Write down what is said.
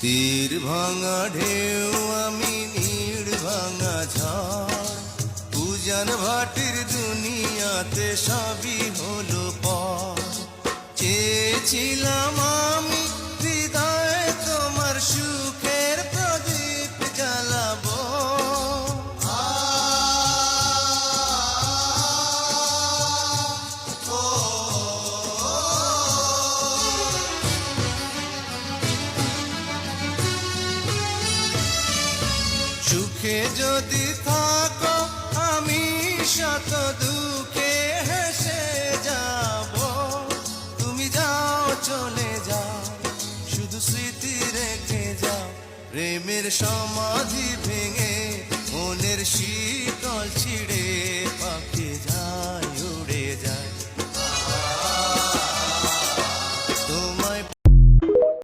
তীর ভাঙা ঢেউ আমি নীড় ভাঙা ঝড়, উজান ভাটির দুনিয়াতে সবই হলো পর। চেয়েছিলাম আমি হৃদয়ে তোমার সুখের প্রদীপ জ্বালাবো, সুখে যদি থাকো আমি শত দুঃখে হেসে যাব। তুমি যাও চলে যাও, শুধু স্মৃতি রেখে যাও। প্রেমের সমাধি ভেঙে মনের শীতল ছিঁড়ে পাখি যায় উড়ে যায়।